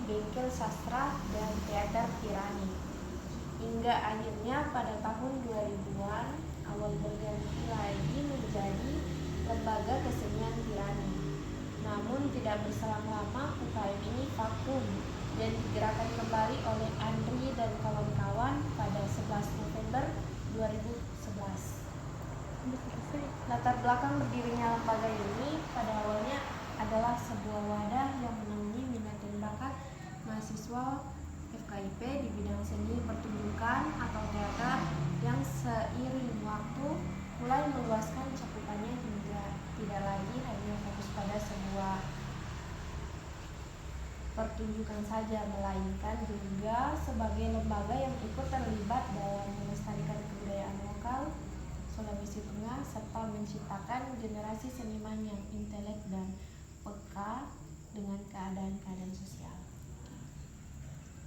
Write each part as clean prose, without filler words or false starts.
Bengkel Sastra dan Teater Tirani. Hingga akhirnya pada tahun 2000-an awal berganti lagi menjadi Lembaga Kesenian Tirani. Namun tidak berselang lama UKM ini vakum dan digerakkan kembali oleh Andri dan kawan-kawan pada 11 November 2011. Latar belakang berdirinya lembaga ini pada awalnya adalah sebuah wadah yang menaungi minat dan bakat mahasiswa FKIP di bidang seni pertunjukan atau teater yang seiring waktu mulai meluaskan cakupannya hingga tidak lagi hanya fokus pada sebuah pertunjukan saja, melainkan juga sebagai lembaga yang ikut terlibat dalam melestarikan kebudayaan lokal Sulawesi Tengah serta menciptakan generasi seniman yang intelek dan peka dengan keadaan-keadaan sosial.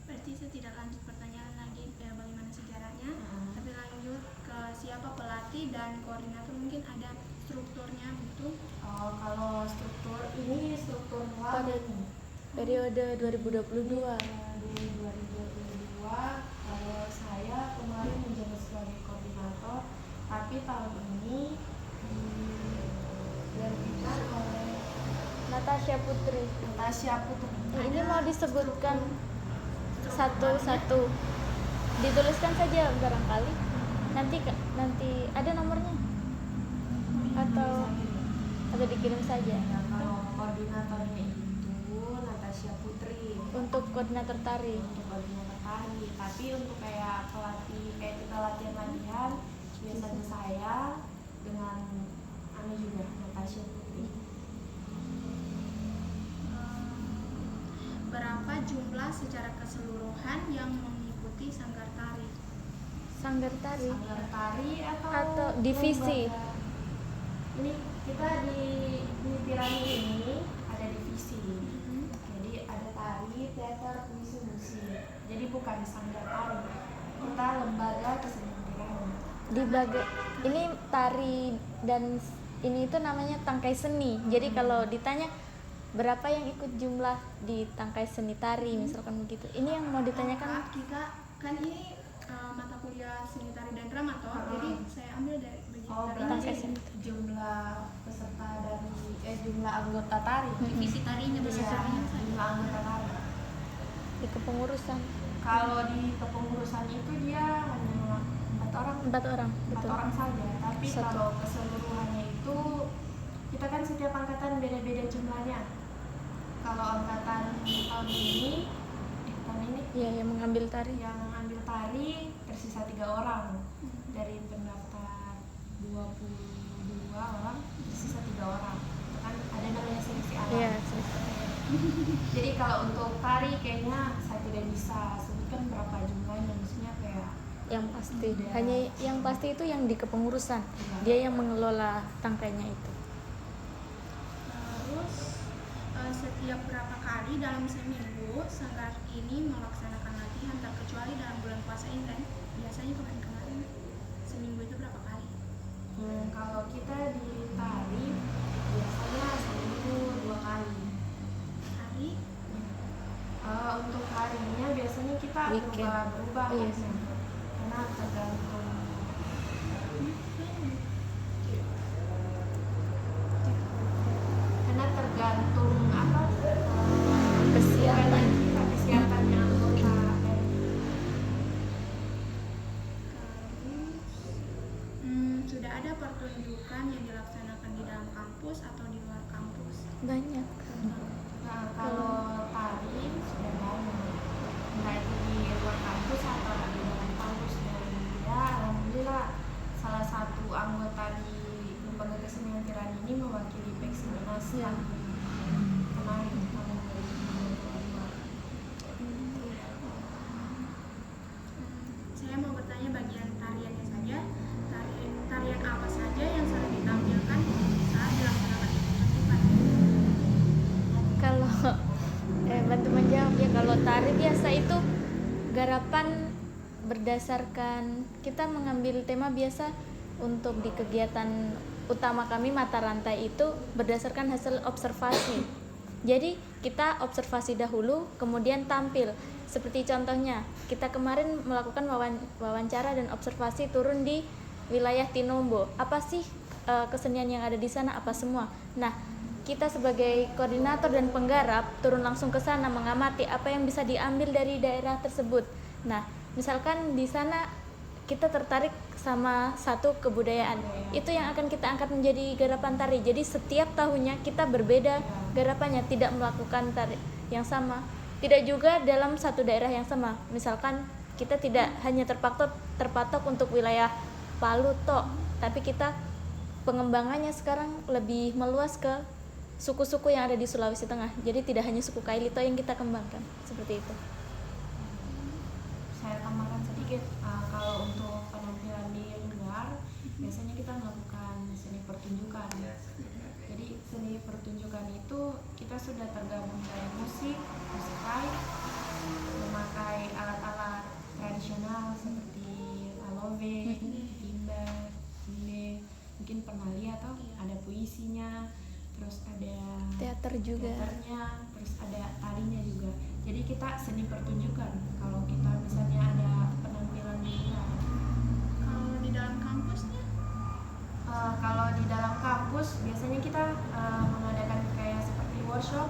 Berarti saya tidak lanjut pertanyaan lagi bagaimana sejarahnya, tapi lanjut ke siapa pelatih dan koordinator, mungkin ada strukturnya gitu. Kalau struktur ini struktur pada periode 2022. Kalau saya kemarin menjabat sebagai koordinator, tapi tahun ini digantikan oleh Natasha Putri. Ini mau disebutkan satu-satu, dituliskan saja barangkali. Nanti ada nomornya atau dikirim saja. Kalau koordinatornya itu Natasha Putri. Untuk koordinator tari. Tapi untuk kayak pelatih, kayak kita latihan biasanya saya dengan juga Natasha Putri. Berapa jumlah secara keseluruhan yang mengikuti sanggar tari? Sanggar tari atau divisi? Lembaga. Ini kita di Tirani ini ada divisi. Jadi ada tari, teater, puisi, musik. Jadi bukan sanggar tari. Kita lembaga kesenian Tirani. Ini tari dan ini itu namanya tangkai seni. Jadi kalau ditanya berapa yang ikut jumlah di tangkai seni tari, misalkan begitu. Ini yang mau ditanyakan. Kita kan ini mata kuliah seni tari dan drama jadi saya ambil dari tangkai seni. Jumlah peserta dari jumlah anggota tari. Divisi tarinya berdasarkan jumlah anggota tari. Di kepengurusan. Kalau di kepengurusan itu dia hanya 4 orang. Betul. 4 orang saja. Tapi kalau keseluruhannya itu kita kan setiap angkatan beda-beda jumlahnya. Kalau angkatan tahun ini ya, yang mengambil tari tersisa 3 orang. Dari pendaftar 22 orang tersisa 3 orang. Kan ada namanya seleksi alam. Iya, Jadi kalau untuk tari kayaknya saya tidak bisa sebutkan berapa jumlahnya, maksudnya kayak yang pasti hanya yang pasti itu yang di kepengurusan. Dia yang mengelola tangkainya itu. Terus setiap berapa kali dalam seminggu sanggar ini melaksanakan latihan terkecuali dalam bulan puasa ini kan? Biasanya kemarin seminggu itu berapa kali? Kalau kita di tari biasanya seminggu 2 kali. Hari? Untuk harinya biasanya kita berubah karena tergantung kesiapannya anggota. Sudah ada pertunjukan yang dilaksanakan di dalam kampus atau di luar kampus? Banyak. Kalau tari sudah banyak, entah itu di luar kampus atau di dalam kampus. Dan ya alhamdulillah salah satu anggota di Lembaga Kesenian Tirani ini mewakili Peksinas kemarin tahun 2025. Saya mau bertanya bagian tariannya saja. Tarian apa saja yang sering ditampilkan saat dilaksanakan pertunjukan? Kalau bantu menjawab ya, kalau tari biasa itu garapan berdasarkan kita mengambil tema biasa untuk di kegiatan utama kami mata rantai itu berdasarkan hasil observasi. Jadi kita observasi dahulu, kemudian tampil. Seperti contohnya, kita kemarin melakukan wawancara dan observasi turun di wilayah Tinombo. Apa sih kesenian yang ada di sana? Apa semua? Nah, kita sebagai koordinator dan penggarap turun langsung ke sana mengamati apa yang bisa diambil dari daerah tersebut. Nah, misalkan di sana kita tertarik sama satu kebudayaan, itu yang akan kita angkat menjadi garapan tari. Jadi setiap tahunnya kita berbeda garapannya, tidak melakukan tari yang sama, tidak juga dalam satu daerah yang sama. Misalkan kita tidak hanya terpatok untuk wilayah Palu tok, tapi kita pengembangannya sekarang lebih meluas ke suku-suku yang ada di Sulawesi Tengah. Jadi tidak hanya suku Kailito yang kita kembangkan, seperti itu. Saya tambahkan sedikit, kalau untuk penampilan di luar biasanya kita melakukan seni pertunjukan. Jadi seni pertunjukan itu kita sudah tergabung dari musik live, memakai alat-alat tradisional seperti lalove, timba, sile, mungkin pernah lihat atau ada puisinya, terus ada teaternya, terus ada tarinya juga. Jadi kita seni pertunjukan kalau kita misalnya ada penampilan di luar. Kalau di dalam kampusnya? Kalau di dalam kampus biasanya kita mengadakan kayak seperti workshop.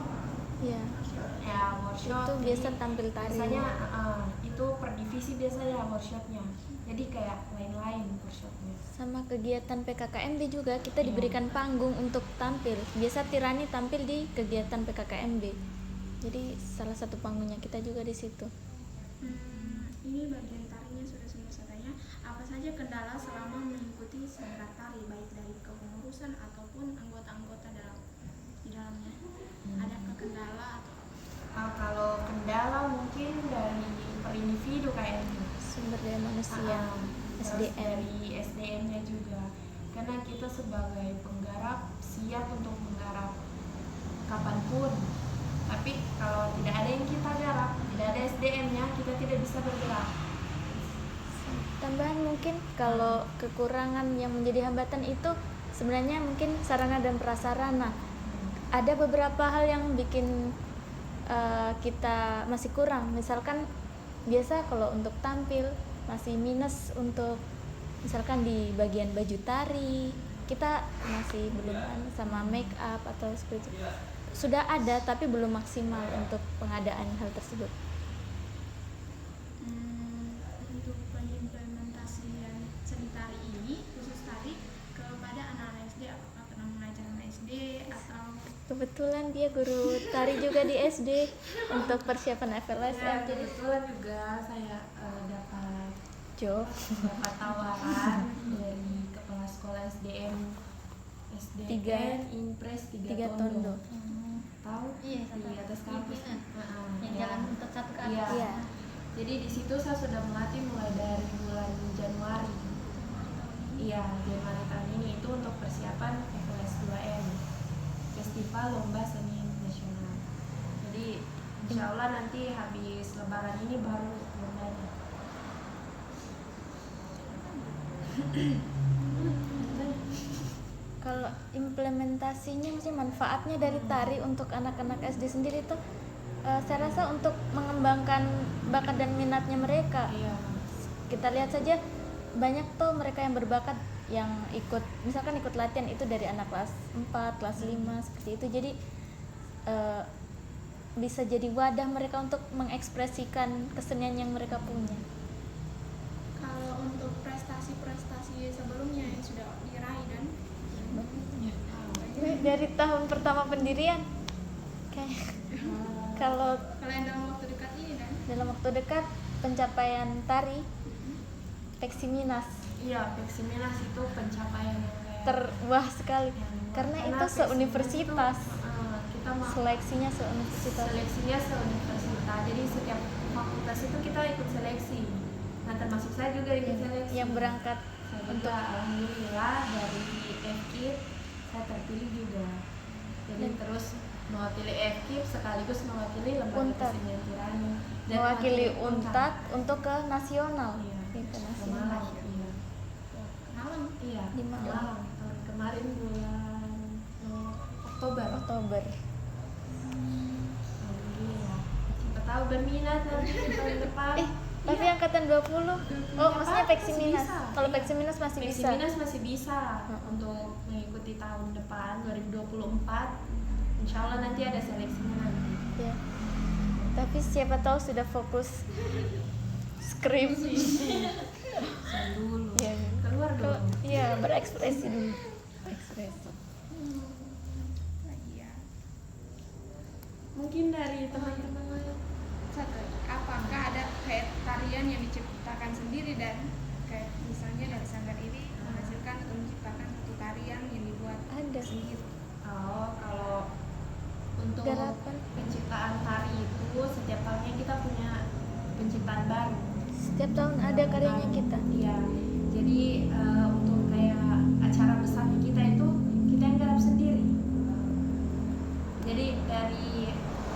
Iya. Ya, workshop. Itu biasa tampil tari. Biasanya itu per divisi biasanya workshopnya. Jadi kayak lain-lain workshopnya. Sama kegiatan PKKMB juga kita diberikan panggung untuk tampil. Biasa Tirani tampil di kegiatan PKKMB. Jadi salah satu panggungnya kita juga di situ. Ini bagian tarinya sudah semua saya tanya. Apa saja kendala selama mengikuti sanggar tari, baik dari kepengurusan ataupun anggota-anggota di dalamnya? Adakah kendala atau? Kalau kendala mungkin dari per individu kayaknya. Sumber daya manusia, Terus SDM. dari SDM-nya juga. Karena kita sebagai penggarap siap untuk menggarap kapanpun. Tapi kalau tidak ada yang kita garap, tidak ada SDM-nya, kita tidak bisa bergerak. Tambahan mungkin kalau kekurangan yang menjadi hambatan itu sebenarnya mungkin sarana dan prasarana. Ada beberapa hal yang bikin kita masih kurang. Misalkan biasa kalau untuk tampil masih minus untuk misalkan di bagian baju tari kita masih belum sama make up atau seperti itu. Sudah ada tapi belum maksimal untuk pengadaan hal tersebut. Untuk pengimplementasian seni tari ini, khusus tari kepada anak-anak SD, apakah pernah mengajar anak SD atau? Kebetulan dia guru tari juga di SD untuk persiapan FLSM. Ya, kebetulan juga saya dapat Job. tawaran dari kepala sekolah SDM Impres 3 Tondo. Tahu? Iya, Di atas kampus. Yang Ya. jalan untuk satu ke Iya. atas. Iya. Jadi di situ saya sudah melatih mulai dari bulan Januari. Iya, Januari tahun ini itu untuk persiapan FLS 2M, Festival Lomba Seni Nasional. Jadi insya Allah nanti habis Lebaran ini baru lombanya. Kalau implementasinya mesti manfaatnya dari tari untuk anak-anak SD sendiri itu saya rasa untuk mengembangkan bakat dan minatnya mereka. Iya. Kita lihat saja banyak tuh mereka yang berbakat yang ikut misalkan ikut latihan itu dari anak kelas 4, kelas 5 seperti itu. Jadi bisa jadi wadah mereka untuk mengekspresikan kesenian yang mereka punya. Kalau untuk prestasi-prestasi sebelumnya yang sudah diraih dan Dari tahun pertama pendirian kayak kalau yang dalam waktu dekat ini dan dalam waktu dekat pencapaian tari Peksiminas Iya, Peksiminas itu pencapaian yang kayak terwah sekali karena itu Peksiminas seuniversitas itu, kita seleksinya seuniversitas. seleksinya seuniversitas. Jadi setiap fakultas itu kita ikut seleksi. Nah, termasuk saya juga ikut seleksi. Yang berangkat saya untuk juga alhamdulillah dari FKIP saya terpilih juga. Jadi terus mewakili FKIP sekaligus mewakili lembaga Untad. kesenian Tirani dan mewakili Untad untuk ke nasional. Iya. Ke Internasional. Malang, iya. Malang. Iya, Di Malang. tahun kemarin bulan Oktober. berminat nanti tahun depan. Tapi angkatan 20. Oh, maksudnya apa? Peksiminas. Masih bisa. Kalau Iya. Peksiminas masih bisa. Peksiminas masih bisa untuk mengikuti tahun depan 2024. Insya Allah nanti ada seleksinya nanti. Ya. Tapi siapa tahu sudah fokus skripsi. Saya dulu. Iya. Keluar dulu. Iya, berekspresi dulu. Ekspresi. Lagi ya. Mungkin dari teman-teman lain. Satu, apakah ada kayak tarian yang diciptakan sendiri dan kayak misalnya dari sanggar ini menghasilkan atau menciptakan satu tarian yang dibuat Ada. sendiri? Oh, kalau untuk Garapan. penciptaan tari itu setiap tahunnya kita punya penciptaan baru. Setiap tahun ada karyanya kita. Iya. Jadi untuk kayak acara besarnya kita itu kita yang garap sendiri. Jadi dari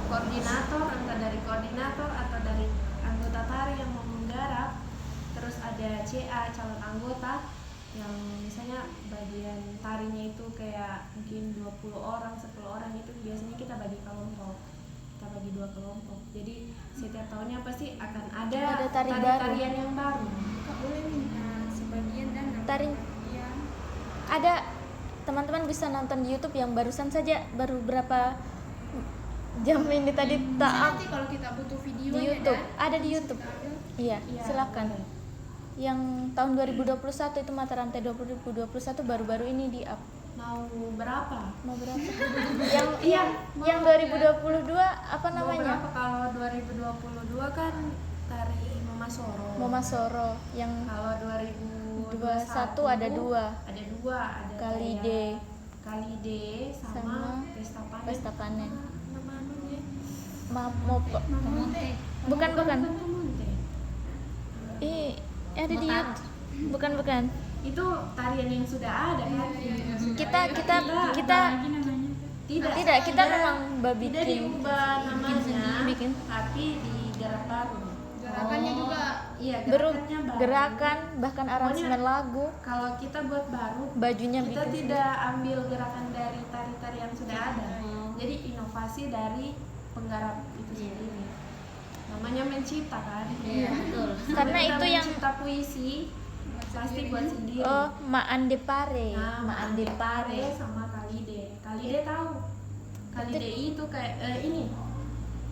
koordinator, entah dari koordinator atau dari anggota tari yang mau menggarap, terus ada CA calon anggota yang misalnya bagian tarinya itu kayak mungkin 20 orang, 10 orang itu biasanya kita bagi kelompok. Kita bagi 2 kelompok. Jadi setiap tahunnya pasti akan ada tari baru. tarian yang baru. Kak boleh minta sebagian dan Tari. tarian. Ada teman-teman bisa nonton di YouTube yang barusan saja baru berapa jam ini tadi Bisa taat nanti kalau kita butuh videonya di YouTube. dan Ada di bisa YouTube. kita ambil. Iya, Iya, silakan. boleh. Yang tahun 2021 itu mata rantai 2021 baru-baru ini di up. Mau berapa? Mau berapa? yang Iya, yang 2022 apa Mau namanya? berapa? Kalau 2022 kan tari Mama Soro. Mama Soro. Yang Kalau 2021 ada dua. Ada dua, ada Kalide. Kalide sama Sama Pesta Panen. Pesta Panen. Nama anunya? Mamunte. Bukan. Mamunte. Ada di Botak. YouTube. Bukan. Itu tarian yang sudah ada kan? Kita tidak, kita tidak- memang tidak bikin. diubah namanya, bikin. tapi digarap baru. Gerakannya juga Iya, Beru- gerakannya baru. gerakan bahkan aransemen lagu, Kalau kita buat baru, bajunya kita bikin tidak ambil gerakan dari tari-tari yang sudah ada. Jadi inovasi dari penggarap itu sendiri. Namanya mencipta kan? Iya, betul. Karena Kita itu yang mencipta puisi pasti buat sendiri. oh Maan Depare, Nah, Maan Depare. sama Kalide. Kalide tahu. Kalide itu kayak ini.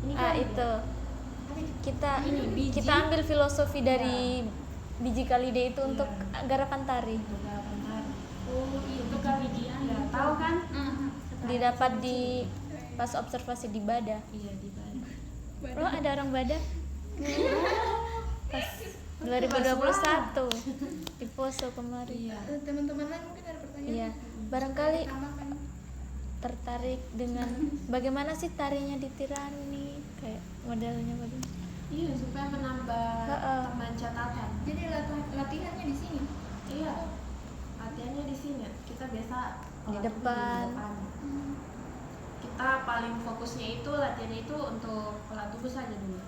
Ini Ah Kalide. itu kita Ini biji. kita ambil filosofi dari biji kalide itu untuk garapan tari. Untuk garapan tari. Oh, iya, Itu Kalide. Ya, tahu kan? Didapat di pas observasi di Bada. Iya, di Bali. Oh ada orang Bada. Pas 2021 di Poso kemarin. Iya. teman-teman lain mungkin ada pertanyaan. Iya, barangkali Sama kan. tertarik dengan bagaimana sih tarinya di Tirani, kayak modelnya bagaimana? Iya, supaya menambah Heeh. teman catatan. Jadi latihannya di sini. Iya. Latihannya di sini. Kita biasa Di olah depan. tubuh di depan. Kita paling fokusnya itu latihannya itu untuk olah tubuh saja dulu.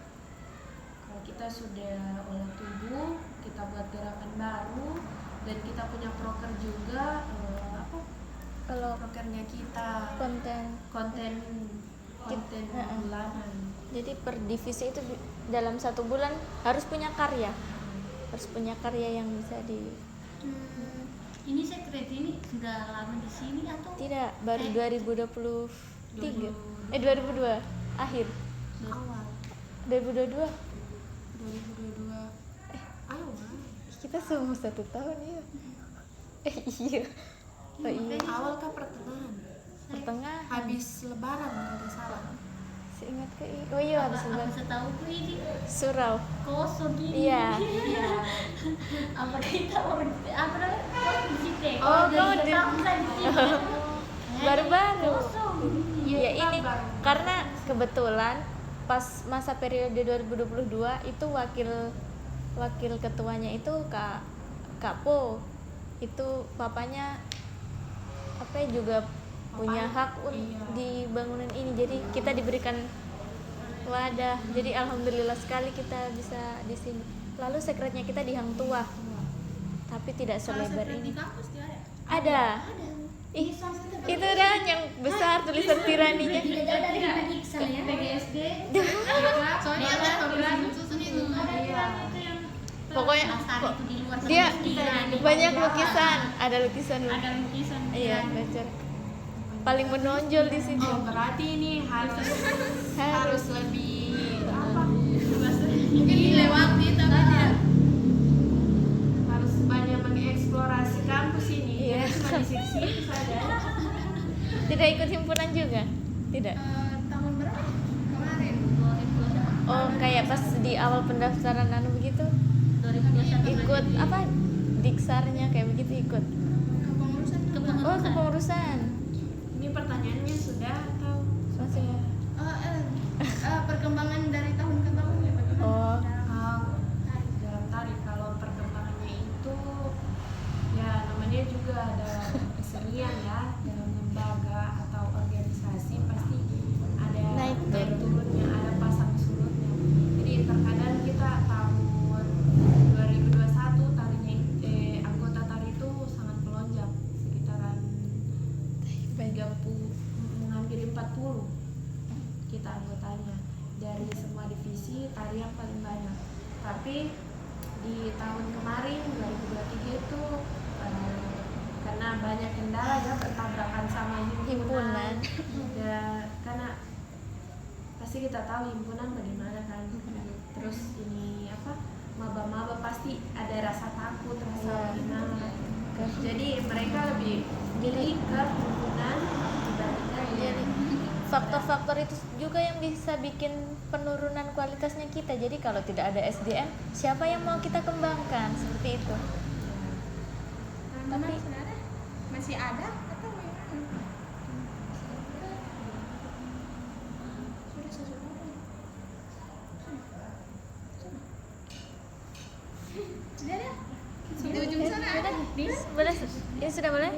Kalau kita sudah olah tubuh, kita buat gerakan baru dan kita punya proker juga apa? Kalau Prokernya kita konten, konten Heeh. bulanan. jadi per divisi itu dalam 1 bulan harus punya karya, yang bisa di Ini sekret ini sudah lama di sini atau tidak baru 2023 2002 akhir Awal 2022 2022 awal. kita semua 1 tahun ya. Iya. Oh iya. Awal kan pertengahan. Pertengahan. Habis lebaran kalau tidak salah. Seingat ke oh iya habis apa lebaran. setahuku ini Surau. kosong gini. Iya. Apa kita orang apa namanya? Kosong di situ. Oh, jadi kau di- setahun saya di sini. Baru-baru. Kosong. Ya kita ini baru. karena kebetulan pas masa periode 2022 itu wakil ketuanya itu Kak Po. Itu papanya apa ya, juga punya hak Iya. di bangunan ini. Jadi kita diberikan wadah. Jadi alhamdulillah sekali kita bisa di sini. Lalu sekretnya kita di Hang Tuah. Tapi tidak Kalau selebar sekret di ini. kampus dia ada. Ada. Ih, itu kan yang besar tulisan tiraninya. Tidak jauh dari Iksan ya. PGSD Soalnya ada Pokoknya Lestari itu di luar dia Tirani. banyak lukisan, ada lukisan. Ada lukisan Iya, Tirani. belajar. Paling menonjol di situ. Oh, berarti ini harus lebih apa? Mungkin dilewati tapi tidak. Harus banyak mengeksplorasi kampus ini. Iya. Jadi cuma di sini saja. Tidak ikut himpunan juga? Tidak. Tahun berapa? Kemarin. 2021. Oh, kayak pas di awal pendaftaran begitu 2021 ikut apa? Diksarnya kayak begitu ikut. Kepengurusan. Oh, kepengurusan. Ini pertanyaannya sudah atau Masih mau. Perkembangan dari tahun ke tahun ya bagaimana? Oh. dalam tarik? Kalau perkembangannya itu ya namanya juga ada kesenian ya, dalam lembaga atau organisasi pasti ada Naik turunnya, ada pasang surutnya. Jadi terkadang kita tahun 2021 tarinya anggota tari itu sangat melonjak sekitaran 30, menghampiri 40 kita anggotanya. Dari semua divisi tari yang paling banyak. Tapi di tahun kemarin 2023 itu karena banyak kendala ya, bertabrakan sama himpunan. Ya, karena pasti kita tahu himpunan bagaimana kan. Terus ini apa, maba-maba pasti ada rasa takut, rasa gimana. Jadi mereka lebih milih ke himpunan dibandingkan Jadi faktor-faktor itu juga yang bisa bikin penurunan kualitasnya kita. Jadi kalau tidak ada SDM, siapa yang mau kita kembangkan? Seperti itu. Tapi sebenarnya masih ada atau bagaimana? Sudah sesuatu. Sudah ya? Di ujung sana ada. Boleh? Ya sudah boleh?